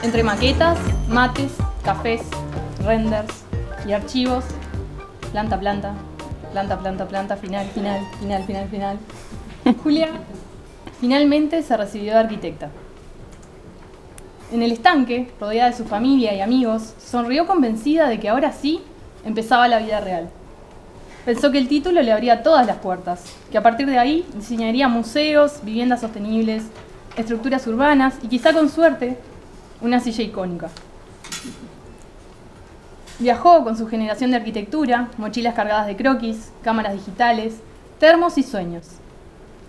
Entre maquetas, mates, cafés, renders y archivos, planta, planta, planta, planta, planta, final, final, final, final, final. Julia finalmente se recibió de arquitecta. En el estanque, rodeada de su familia y amigos, sonrió convencida de que ahora sí empezaba la vida real. Pensó que el título le abría todas las puertas, que a partir de ahí diseñaría museos, viviendas sostenibles, estructuras urbanas y quizá con suerte, una silla icónica. Viajó con su generación de arquitectura, mochilas cargadas de croquis, cámaras digitales, termos y sueños.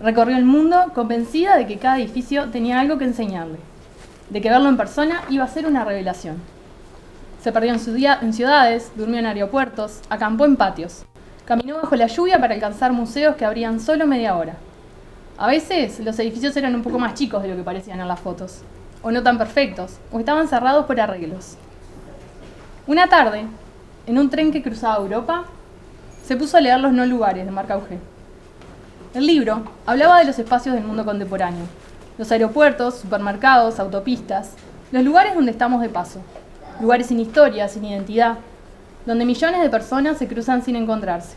Recorrió el mundo convencida de que cada edificio tenía algo que enseñarle, de que verlo en persona iba a ser una revelación. Se perdió en ciudades, durmió en aeropuertos, acampó en patios. Caminó bajo la lluvia para alcanzar museos que abrían solo media hora. A veces los edificios eran un poco más chicos de lo que parecían en las fotos, o no tan perfectos, o estaban cerrados por arreglos. Una tarde, en un tren que cruzaba Europa, se puso a leer Los no lugares de Marc Augé. El libro hablaba de los espacios del mundo contemporáneo, los aeropuertos, supermercados, autopistas, los lugares donde estamos de paso, lugares sin historia, sin identidad, donde millones de personas se cruzan sin encontrarse.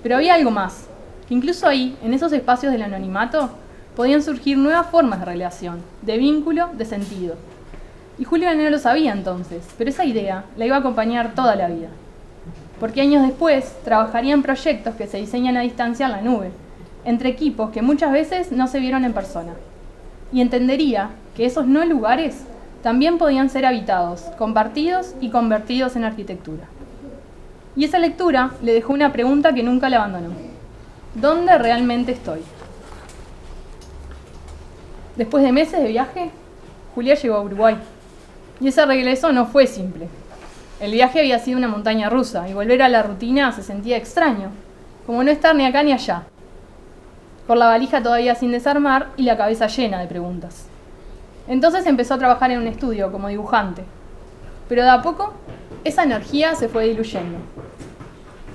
Pero había algo más, que incluso ahí, en esos espacios del anonimato, podían surgir nuevas formas de relación, de vínculo, de sentido. Y Julia no lo sabía entonces, pero esa idea la iba a acompañar toda la vida. Porque años después trabajaría en proyectos que se diseñan a distancia en la nube, entre equipos que muchas veces no se vieron en persona. Y entendería que esos no lugares también podían ser habitados, compartidos y convertidos en arquitectura. Y esa lectura le dejó una pregunta que nunca la abandonó. ¿Dónde realmente estoy? Después de meses de viaje, Julia llegó a Uruguay. Y ese regreso no fue simple. El viaje había sido una montaña rusa y volver a la rutina se sentía extraño, como no estar ni acá ni allá, con la valija todavía sin desarmar y la cabeza llena de preguntas. Entonces empezó a trabajar en un estudio como dibujante, pero de a poco esa energía se fue diluyendo.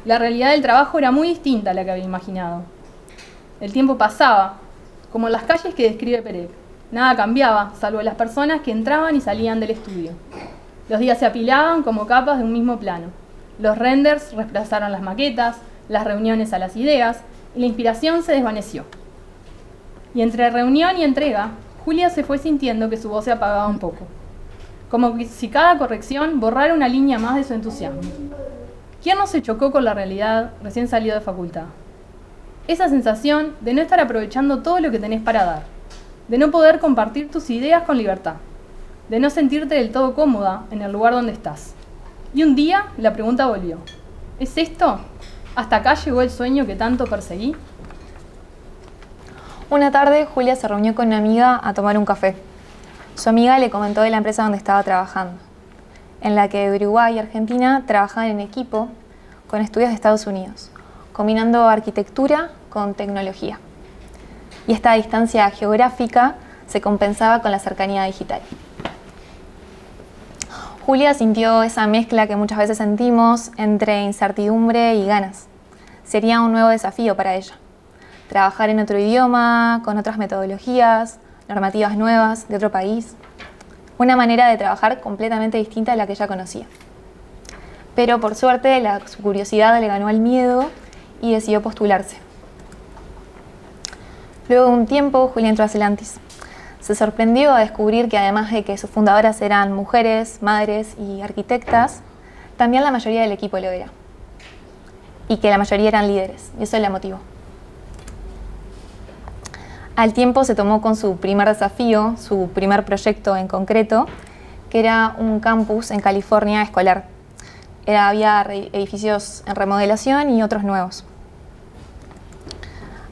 La realidad del trabajo era muy distinta a la que había imaginado. El tiempo pasaba, como en las calles que describe Perec. Nada cambiaba, salvo las personas que entraban y salían del estudio. Los días se apilaban como capas de un mismo plano. Los renders reemplazaron las maquetas, las reuniones a las ideas, y la inspiración se desvaneció. Y entre reunión y entrega, Julia se fue sintiendo que su voz se apagaba un poco, como si cada corrección borrara una línea más de su entusiasmo. ¿Quién no se chocó con la realidad recién salido de facultad? Esa sensación de no estar aprovechando todo lo que tenés para dar, de no poder compartir tus ideas con libertad, de no sentirte del todo cómoda en el lugar donde estás. Y un día la pregunta volvió: ¿es esto? ¿Hasta acá llegó el sueño que tanto perseguí? Una tarde, Julia se reunió con una amiga a tomar un café. Su amiga le comentó de la empresa donde estaba trabajando, en la que Uruguay y Argentina trabajaban en equipo con estudios de Estados Unidos, combinando arquitectura con tecnología. Y esta distancia geográfica se compensaba con la cercanía digital. Julia sintió esa mezcla que muchas veces sentimos entre incertidumbre y ganas. Sería un nuevo desafío para ella. Trabajar en otro idioma, con otras metodologías, normativas nuevas, de otro país. Una manera de trabajar completamente distinta a la que ella conocía. Pero por suerte, su curiosidad le ganó al miedo y decidió postularse. Luego de un tiempo, Julia entró a Stellantis. Se sorprendió a descubrir que además de que sus fundadoras eran mujeres, madres y arquitectas, también la mayoría del equipo lo era. Y que la mayoría eran líderes, y eso la motivó. Al tiempo se tomó con su primer desafío, su primer proyecto en concreto, que era un campus en California escolar. Había edificios en remodelación y otros nuevos.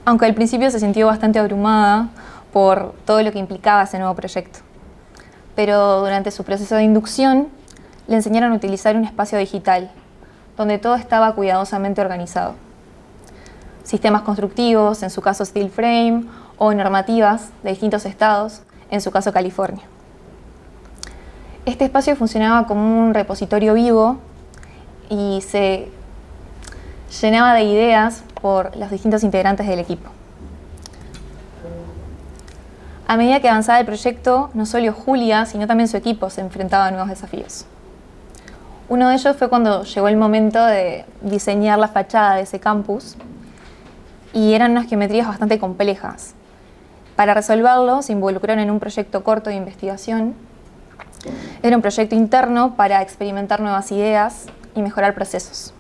Aunque al principio se sintió bastante abrumada por todo lo que implicaba ese nuevo proyecto. Pero durante su proceso de inducción le enseñaron a utilizar un espacio digital, donde todo estaba cuidadosamente organizado. Sistemas constructivos, en su caso steel frame, o normativas de distintos estados, en su caso California. Este espacio funcionaba como un repositorio vivo y se llenaba de ideas por los distintos integrantes del equipo. A medida que avanzaba el proyecto, no solo Julia, sino también su equipo se enfrentaba a nuevos desafíos. Uno de ellos fue cuando llegó el momento de diseñar la fachada de ese campus, y eran unas geometrías bastante complejas. Para resolverlo, se involucraron en un proyecto corto de investigación. Era un proyecto interno para experimentar nuevas ideas y mejorar procesos.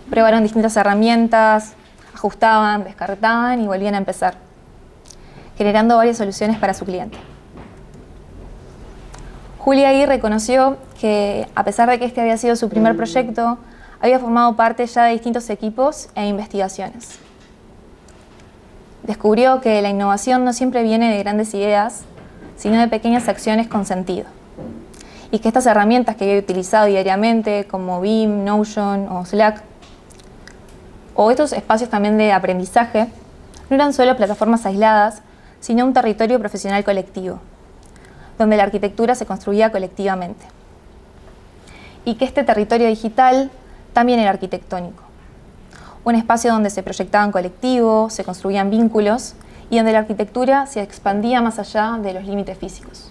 Probaron distintas herramientas, ajustaban, descartaban y volvían a empezar, generando varias soluciones para su cliente. Julia ahí reconoció que, a pesar de que este había sido su primer proyecto, había formado parte ya de distintos equipos e investigaciones. Descubrió que la innovación no siempre viene de grandes ideas, sino de pequeñas acciones con sentido. Y que estas herramientas que había utilizado diariamente, como Beam, Notion o Slack, o estos espacios también de aprendizaje, no eran solo plataformas aisladas, sino un territorio profesional colectivo, donde la arquitectura se construía colectivamente. Y que este territorio digital también era arquitectónico. Un espacio donde se proyectaban colectivos, se construían vínculos y donde la arquitectura se expandía más allá de los límites físicos.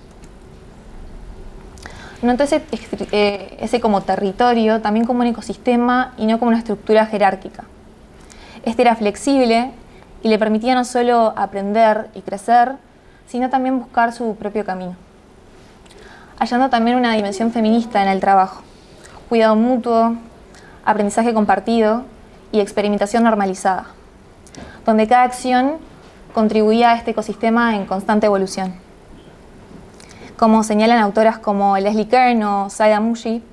Notó ese como territorio también como un ecosistema y no como una estructura jerárquica. Este era flexible y le permitía no solo aprender y crecer, sino también buscar su propio camino. Hallando también una dimensión feminista en el trabajo, cuidado mutuo, aprendizaje compartido y experimentación normalizada, donde cada acción contribuía a este ecosistema en constante evolución. Como señalan autoras como Leslie Kern o Saida Mushi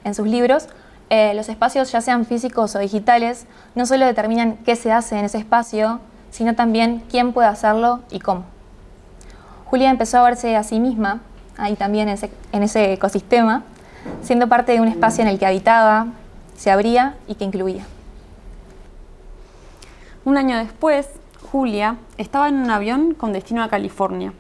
en sus libros, los espacios, ya sean físicos o digitales, no solo determinan qué se hace en ese espacio, sino también quién puede hacerlo y cómo. Julia empezó a verse a sí misma, ahí también en ese ecosistema, siendo parte de un espacio en el que habitaba, se abría y que incluía. Un año después, Julia estaba en un avión con destino a California.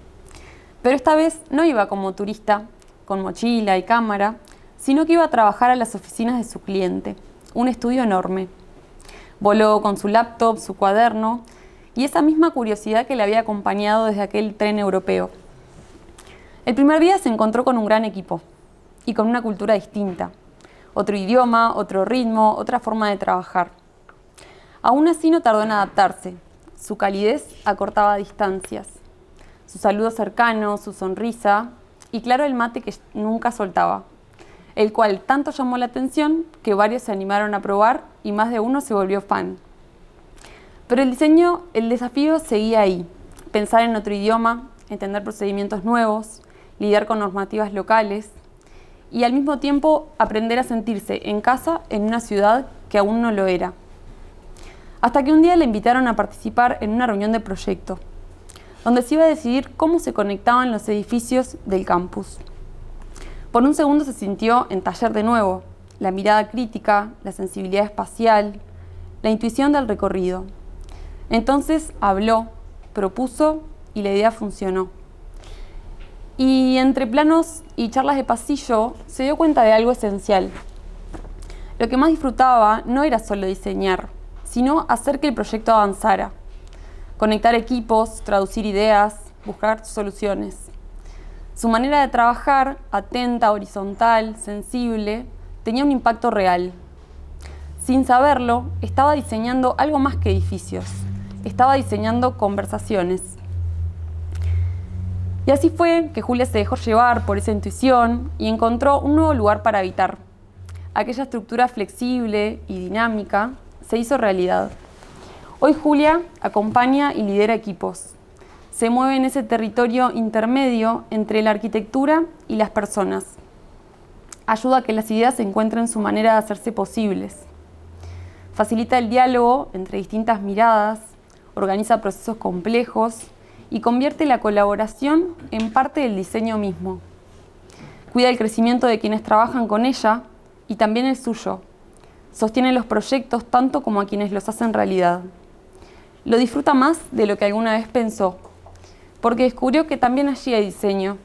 Pero esta vez no iba como turista, con mochila y cámara, sino que iba a trabajar a las oficinas de su cliente, un estudio enorme. Voló con su laptop, su cuaderno y esa misma curiosidad que le había acompañado desde aquel tren europeo. El primer día se encontró con un gran equipo y con una cultura distinta, otro idioma, otro ritmo, otra forma de trabajar. Aún así no tardó en adaptarse. Su calidez acortaba distancias, su saludo cercano, su sonrisa y claro el mate que nunca soltaba, el cual tanto llamó la atención que varios se animaron a probar y más de uno se volvió fan. Pero el desafío seguía ahí, pensar en otro idioma, entender procedimientos nuevos, lidiar con normativas locales y al mismo tiempo aprender a sentirse en casa en una ciudad que aún no lo era. Hasta que un día le invitaron a participar en una reunión de proyecto, donde se iba a decidir cómo se conectaban los edificios del campus. Por un segundo se sintió en taller de nuevo, la mirada crítica, la sensibilidad espacial, la intuición del recorrido. Entonces habló, propuso y la idea funcionó. Y entre planos y charlas de pasillo se dio cuenta de algo esencial. Lo que más disfrutaba no era solo diseñar, sino hacer que el proyecto avanzara, conectar equipos, traducir ideas, buscar soluciones. Su manera de trabajar, atenta, horizontal, sensible, tenía un impacto real. Sin saberlo, estaba diseñando algo más que edificios, estaba diseñando conversaciones. Y así fue que Julia se dejó llevar por esa intuición y encontró un nuevo lugar para habitar. Aquella estructura flexible y dinámica se hizo realidad. Hoy Julia acompaña y lidera equipos. Se mueve en ese territorio intermedio entre la arquitectura y las personas. Ayuda a que las ideas encuentren su manera de hacerse posibles. Facilita el diálogo entre distintas miradas, organiza procesos complejos y convierte la colaboración en parte del diseño mismo. Cuida el crecimiento de quienes trabajan con ella y también el suyo. Sostiene los proyectos tanto como a quienes los hacen realidad. Lo disfruta más de lo que alguna vez pensó, porque descubrió que también allí hay diseño,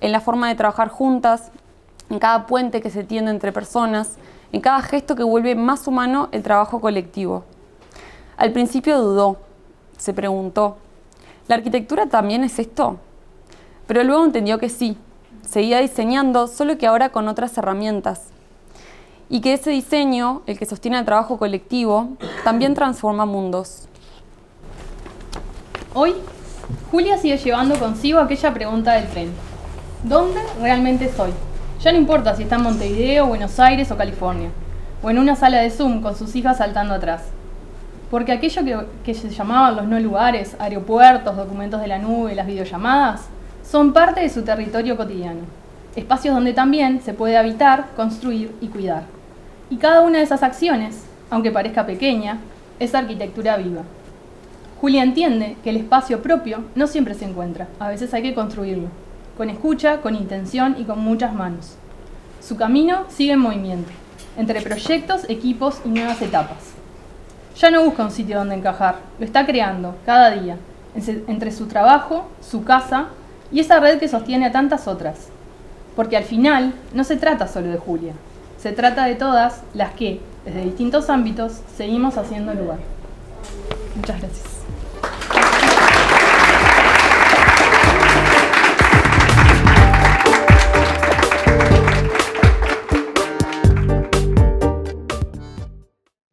en la forma de trabajar juntas, en cada puente que se tiende entre personas, en cada gesto que vuelve más humano el trabajo colectivo. Al principio dudó, se preguntó, ¿La arquitectura también es esto? Pero luego entendió que sí, seguía diseñando, solo que ahora con otras herramientas. Y que ese diseño, el que sostiene el trabajo colectivo, también transforma mundos. Hoy, Julia sigue llevando consigo aquella pregunta del tren. ¿Dónde realmente soy? Ya no importa si está en Montevideo, Buenos Aires o California, o en una sala de Zoom con sus hijas saltando atrás. Porque aquello que se llamaban los no lugares, aeropuertos, documentos de la nube, las videollamadas, son parte de su territorio cotidiano. Espacios donde también se puede habitar, construir y cuidar. Y cada una de esas acciones, aunque parezca pequeña, es arquitectura viva. Julia entiende que el espacio propio no siempre se encuentra, a veces hay que construirlo, con escucha, con intención y con muchas manos. Su camino sigue en movimiento, entre proyectos, equipos y nuevas etapas. Ya no busca un sitio donde encajar, lo está creando, cada día, entre su trabajo, su casa y esa red que sostiene a tantas otras. Porque al final no se trata solo de Julia, se trata de todas las que, desde distintos ámbitos, seguimos haciendo lugar. Muchas gracias.